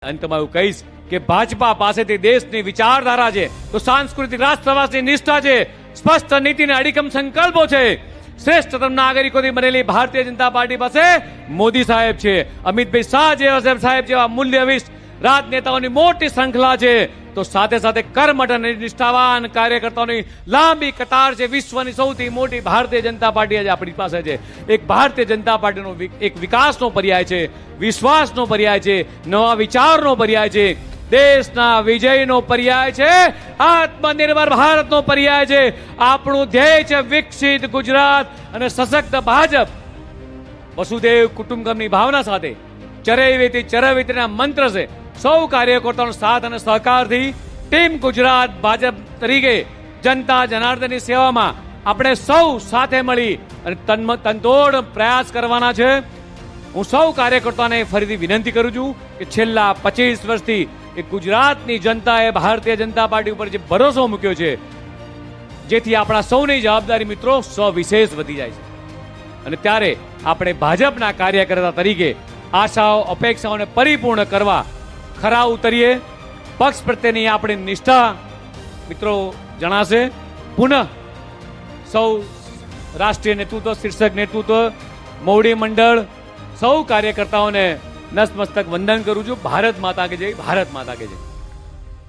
અંતમાં એવું કહીશ કે ભાજપા પાસેથી દેશની વિચારધારા છે, તો સાંસ્કૃતિક રાષ્ટ્રવાદની નિષ્ઠા છે, સ્પષ્ટ નીતિને અડીખમ સંકલ્પો છે. શ્રેષ્ઠતમ નાગરિકોથી બનેલી ભારતીય જનતા પાર્ટી પાસે મોદી સાહેબ છે, અમિતભાઈ શાહ જેવા સાહેબ જેવા મૂલ્યનિષ્ઠ રાજનેતાઓની મોટી શૃંખલા છે, તો સાથે સાથે કર્મઠ અને નિષ્ઠાવાન કાર્યકર્તાઓની લાંબી કતાર છે. વિશ્વની સૌથી મોટી ભારતીય જનતા પાર્ટી આજે આપણી પાસે છે. એક ભારતીય જનતા પાર્ટીનો એક વિકાસનો પર્યાય છે, વિશ્વાસનો પર્યાય છે, નવા વિચારનો પર્યાય છે, દેશના વિજયનો પર્યાય છે, આત્મનિર્ભર ભારતનો પર્યાય છે. આપણું ધ્યેય છે વિકસિત ગુજરાત અને સશક્ત ભાજપ. વસુદેવ કુટુંબકમની ભાવના સાથે ચરૈવેતિ ચરૈવેતિના મંત્ર છે. સૌ કાર્યકર્તાઓનો સાથ અને સહકારથી ટીમ ગુજરાત ભાજપ તરીકે જનતા જનાર્દનની સેવામાં આપણે સૌ સાથે મળી અને તનતોડ પ્રયાસ કરવાના છે. હું સૌ કાર્યકર્તાઓને ફરીથી વિનંતી કરું છું કે છેલ્લા 25 વર્ષથી એ ગુજરાતની જનતાએ ભારતીય જનતા પાર્ટી ઉપર જે ભરોસો મૂક્યો છે, જેથી આપણા સૌની જવાબદારી મિત્રો સવિશેષ વધી જાય છે. અને ત્યારે આપણે ભાજપના કાર્યકર્તા તરીકે આશાઓ અપેક્ષાઓને પરિપૂર્ણ કરવા ખરા ઉતરીએ. પક્ષ પ્રત્યેની આપણી નિષ્ઠા મિત્રો જણાશે. પુનઃ સૌ રાષ્ટ્રીય નેતૃત્વ, શીર્ષક નેતૃત્વ, મોવડી મંડળ, સૌ કાર્યકર્તાઓને નતમસ્તક વંદન કરું છું. ભારત માતા કે જય, ભારત માતા કે જય.